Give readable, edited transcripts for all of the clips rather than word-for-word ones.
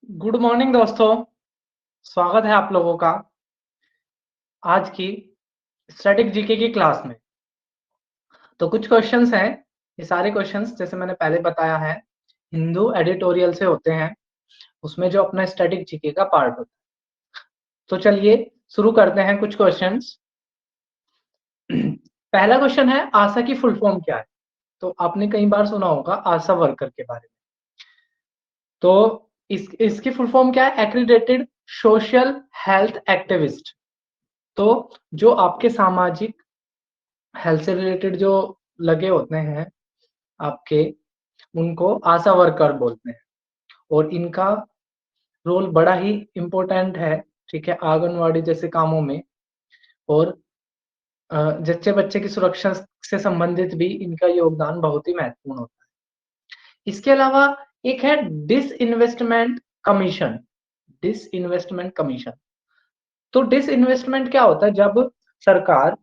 Good morning दोस्तों, स्वागत है आप लोगों का आज की स्टैटिक जीके की क्लास में। तो कुछ क्वेश्चंस हैं, ये सारे क्वेश्चंस जैसे मैंने पहले बताया है हिंदू एडिटोरियल से होते हैं, उसमें जो अपना स्टैटिक जीके का पार्ट होता है। तो चलिए शुरू करते हैं कुछ क्वेश्चंस। पहला क्वेश्चन है आशा की फुल फॉर्म क्या है? तो आपने कई बार सुना होगा आशा वर्कर के बारे में। तो इसकी फुल फॉर्म क्या है? Accredited social health activist. तो जो आपके सामाजिक हेल्थ से रिलेटेड जो लगे होते हैं आपके, उनको आशा वर्कर बोलते हैं और इनका रोल बड़ा ही इम्पोर्टेंट है, ठीक है, आंगनवाड़ी जैसे कामों में। और जच्चे बच्चे की सुरक्षा से संबंधित भी इनका योगदान बहुत ही महत्वपूर्ण होता है। इसके अलावा एक है डिसइन्वेस्टमेंट कमीशन। डिसइन्वेस्टमेंट कमीशन, तो डिसइन्वेस्टमेंट क्या होता है? जब सरकार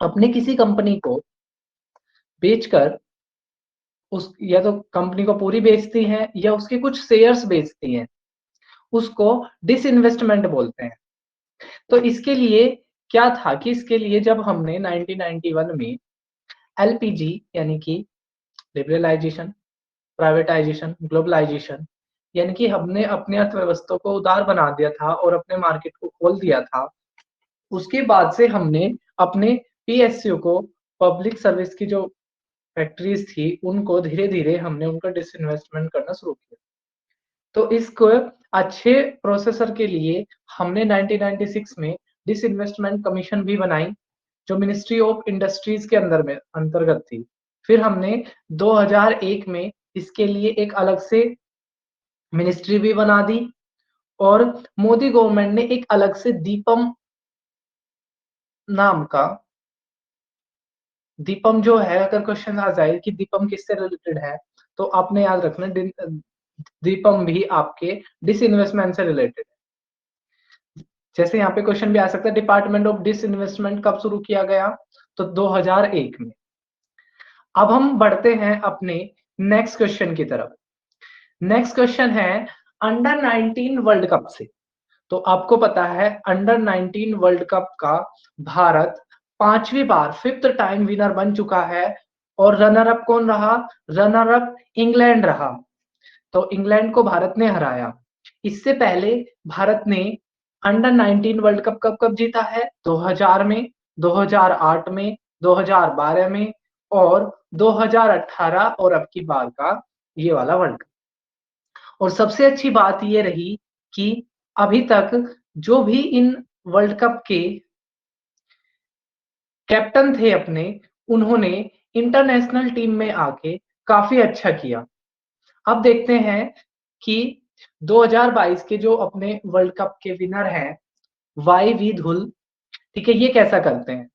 अपने किसी कंपनी को बेचकर उस या तो कंपनी को पूरी बेचती है या उसके कुछ शेयर्स बेचती हैं, उसको डिसइन्वेस्टमेंट बोलते हैं। तो इसके लिए क्या था कि इसके लिए जब हमने 1991 में एलपीजी यानी कि लिबरलाइजेशन, प्राइवेटाइजेशन, ग्लोबलाइजेशन, यानी कि हमने अपनी अर्थव्यवस्था को उदार बना दिया था और अपने मार्केट को खोल दिया था। उसके बाद से हमने अपने पीएसयू को, पब्लिक सर्विस की जो फैक्ट्रीज थी, उनको धीरे धीरे हमने उनका डिसइन्वेस्टमेंट करना शुरू किया। तो इसको अच्छे प्रोसेसर के लिए हमने 1996 में डिसइन्वेस्टमेंट कमीशन भी बनाई, जो मिनिस्ट्री ऑफ इंडस्ट्रीज के अंतर्गत थी। फिर हमने 2001 में इसके लिए एक अलग से मिनिस्ट्री भी बना दी और मोदी गवर्नमेंट ने एक अलग से दीपम नाम का, दीपम जो है, अगर क्वेश्चन आ जाए कि दीपम किससे रिलेटेड है, तो आपने याद रखना दीपम भी आपके डिसइन्वेस्टमेंट से रिलेटेड है। जैसे यहाँ पे क्वेश्चन भी आ सकता है, डिपार्टमेंट ऑफ डिसइन्वेस्टमेंट कब शुरू किया गया? तो 2001 में। अब हम बढ़ते हैं अपने नेक्स्ट क्वेश्चन की तरफ। नेक्स्ट क्वेश्चन है अंडर 19 वर्ल्ड कप से। तो आपको पता है अंडर 19 वर्ल्ड कप का भारत 5वीं बार, फिफ्थ टाइम विनर बन चुका है। और रनर अप कौन रहा? रनर अप इंग्लैंड रहा। तो इंग्लैंड को भारत ने हराया। इससे पहले भारत ने अंडर 19 वर्ल्ड कप कब कब जीता है? 2000 में, 2008 में, 2012 में और 2018, और अब की बार का ये वाला वर्ल्ड कप। और सबसे अच्छी बात ये रही कि अभी तक जो भी इन वर्ल्ड कप के कैप्टन थे अपने, उन्होंने इंटरनेशनल टीम में आके काफी अच्छा किया। अब देखते हैं कि 2022 के जो अपने वर्ल्ड कप के विनर हैं वाई वी धुल, ठीक है, ये कैसा करते हैं।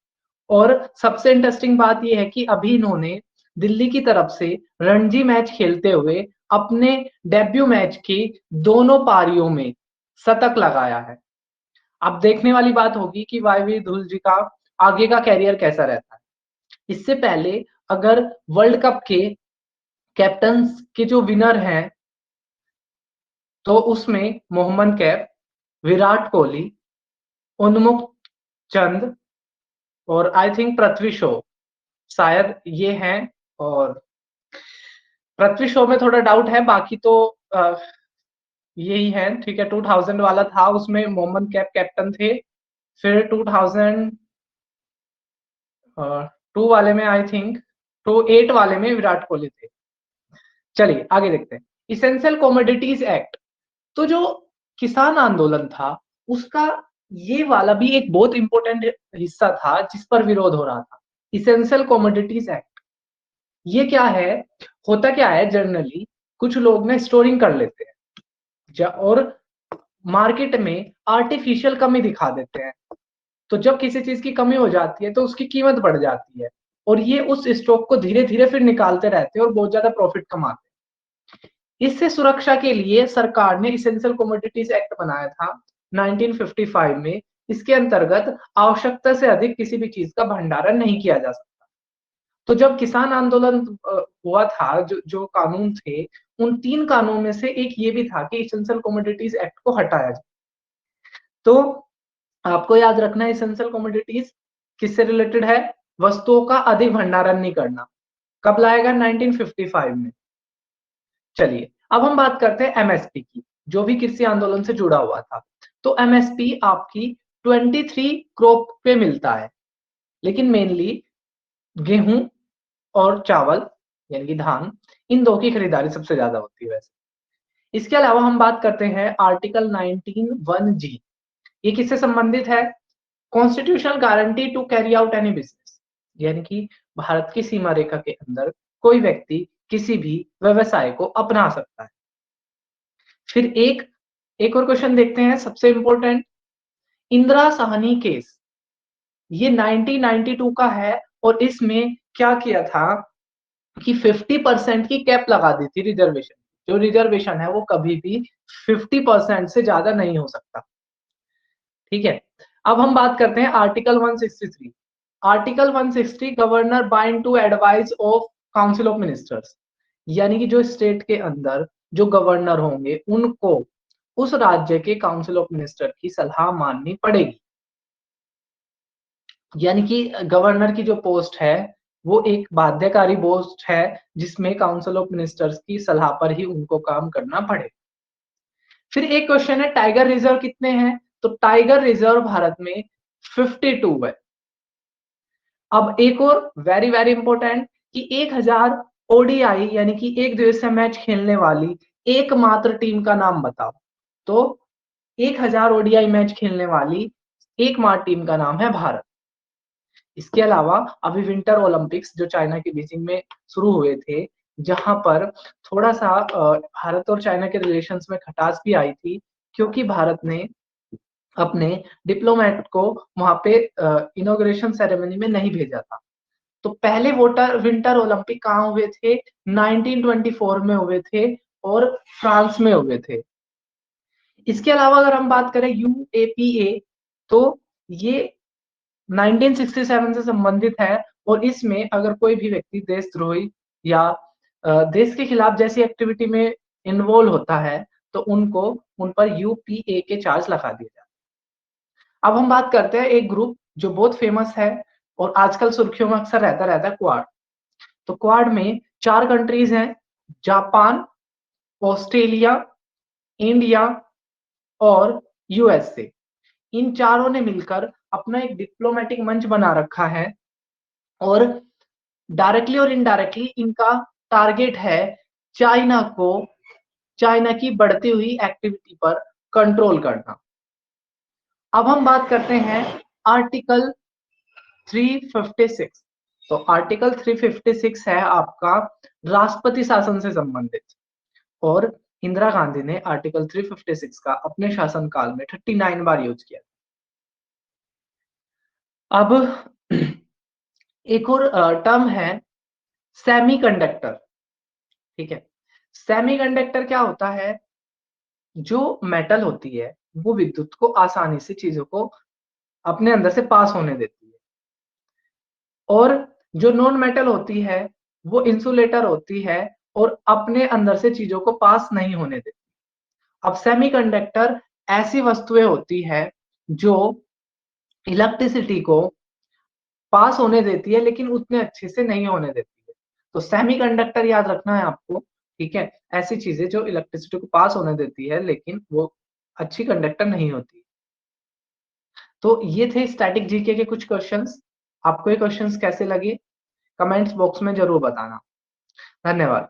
और सबसे इंटरेस्टिंग बात ये है कि अभी इन्होंने दिल्ली की तरफ से रणजी मैच खेलते हुए अपने डेब्यू मैच की दोनों पारियों में शतक लगाया है। अब देखने वाली बात होगी कि वाई वी धुल जी का आगे का कैरियर कैसा रहता है। इससे पहले अगर वर्ल्ड कप के कैप्टन के जो विनर हैं, तो उसमें मोहम्मद कैफ, विराट कोहली, उन्मुक्त चंद और आई थिंक पृथ्वी शॉ, शायद ये हैं। और पृथ्वी शॉ में थोड़ा डाउट है, बाकी तो यही है, ठीक है। 2000 वाला था, उसमें मोहम्मद कैफ कैप्टन थे। फिर 2002 वाले में आई थिंक, 2008 वाले में विराट कोहली थे। चलिए आगे देखते हैं। इसेंशियल कमोडिटीज एक्ट, तो जो किसान आंदोलन था उसका ये वाला भी एक बहुत इंपॉर्टेंट हिस्सा था जिस पर विरोध हो रहा था। इसेंशियल कमोडिटीज एक्ट, ये क्या है? होता क्या है, जनरली कुछ लोग ना स्टोरिंग कर लेते हैं और मार्केट में आर्टिफिशियल कमी दिखा देते हैं। तो जब किसी चीज की कमी हो जाती है तो उसकी कीमत बढ़ जाती है और ये उस स्टॉक को धीरे धीरे फिर निकालते रहते हैं और बहुत ज्यादा प्रॉफिट कमाते हैं। इससे सुरक्षा के लिए सरकार ने इसेंशियल कमोडिटीज एक्ट बनाया था 1955 में। इसके अंतर्गत आवश्यकता से अधिक किसी भी चीज का भंडारण नहीं किया जा सकता। तो जब किसान आंदोलन हुआ था, जो कानून थे, उन 3 कानूनों में से एक ये भी था कि एसेंशियल कमोडिटीज एक्ट को हटाया जाए। तो आपको याद रखना है, एसेंशियल कमोडिटीज किससे रिलेटेड है? वस्तुओं का अधिक भंडारण नहीं करना। कब लाया गया? 1955 में। चलिए, अब हम बात करते हैं एमएसपी की, जो भी कृषि आंदोलन से जुड़ा हुआ था। तो एमएसपी आपकी 23 क्रॉप पे मिलता है, लेकिन मेनली गेहूं और चावल यानी कि धान, इन दो की खरीदारी सबसे ज्यादा होती है वैसे। इसके अलावा हम बात करते हैं आर्टिकल 19(1)(g). ये किससे संबंधित है? Constitutional guarantee to carry out any business, यानी कि भारत की सीमा रेखा के अंदर कोई व्यक्ति किसी भी व्यवसाय को अपना सकता है। फिर एक और क्वेश्चन देखते हैं, सबसे इंपॉर्टेंट, इंदिरा साहनी केस, ये 1992 का है और इसमें क्या किया था कि 50% की कैप लगा दी थी रिजर्वेशन। जो रिजर्वेशन है वो कभी भी 50% से ज्यादा नहीं हो सकता। ठीक है, अब हम बात करते हैं article 163। Article 160, governor bind to advice of council of ministers, यानी कि जो स्टेट के अंदर जो गवर्नर होंगे उनको उस राज्य के काउंसिल ऑफ मिनिस्टर की सलाह माननी पड़ेगी। यानी कि गवर्नर की जो पोस्ट है वो एक बाध्यकारी पोस्ट है, जिसमें काउंसिल ऑफ मिनिस्टर्स की सलाह पर ही उनको काम करना पड़े। फिर एक क्वेश्चन है, टाइगर रिजर्व कितने हैं? तो टाइगर रिजर्व भारत में 52 है। अब एक और वेरी वेरी इंपॉर्टेंट कि 1000 ओडीआई यानी कि एक दिवसीय मैच खेलने वाली एकमात्र टीम का नाम बताओ। तो 1000 ओडीआई मैच खेलने वाली एकमात्र टीम का नाम है भारत। इसके अलावा अभी विंटर ओलंपिक्स जो चाइना के बीजिंग में शुरू हुए थे, जहां पर थोड़ा सा भारत और चाइना के रिलेशंस में खटास भी आई थी, क्योंकि भारत ने अपने डिप्लोमेट को वहां पे इनॉग्रेशन सेरेमनी में नहीं भेजा था। तो पहले विंटर ओलंपिक कहाँ हुए थे? 1924 में हुए थे और फ्रांस में हुए थे। इसके अलावा अगर हम बात करें यूएपीए, तो ये 1967 से संबंधित है और इसमें अगर कोई भी व्यक्ति देशद्रोही या देश के खिलाफ जैसी एक्टिविटी में इन्वॉल्व होता है तो उनको उन पर यूपीए के चार्ज लगा दिए जाते हैं। अब हम बात करते हैं एक ग्रुप जो बहुत फेमस है और आजकल सुर्खियों में अक्सर रहता है, क्वाड। तो क्वाड में 4 कंट्रीज हैं, जापान, ऑस्ट्रेलिया, इंडिया और यूएसए। इन चारों ने मिलकर अपना एक डिप्लोमेटिक मंच बना रखा है और डायरेक्टली और इनडायरेक्टली इनका टारगेट है चाइना को, चाइना की बढ़ती हुई एक्टिविटी पर कंट्रोल करना। अब हम बात करते हैं आर्टिकल 356। तो आर्टिकल 356 है आपका राष्ट्रपति शासन से संबंधित, और इंदिरा गांधी ने आर्टिकल 356 का अपने शासनकाल में 39 बार यूज किया। अब एक और टर्म है सेमीकंडक्टर। ठीक है, सेमीकंडक्टर क्या होता है? जो मेटल होती है वो विद्युत को आसानी से चीजों को अपने अंदर से पास होने देती है, और जो नॉन मेटल होती है वो इंसुलेटर होती है और अपने अंदर से चीजों को पास नहीं होने देती। अब सेमीकंडक्टर ऐसी वस्तुएं होती है जो इलेक्ट्रिसिटी को पास होने देती है लेकिन उतने अच्छे से नहीं होने देती है। तो सेमीकंडक्टर याद रखना है आपको। ठीक है, ऐसी चीजें जो इलेक्ट्रिसिटी को पास होने देती है लेकिन वो अच्छी कंडक्टर नहीं होती। तो ये थे स्टैटिक जीके के कुछ क्वेश्चंस। आपको ये क्वेश्चंस कैसे लगे कमेंट्स बॉक्स में जरूर बताना। धन्यवाद।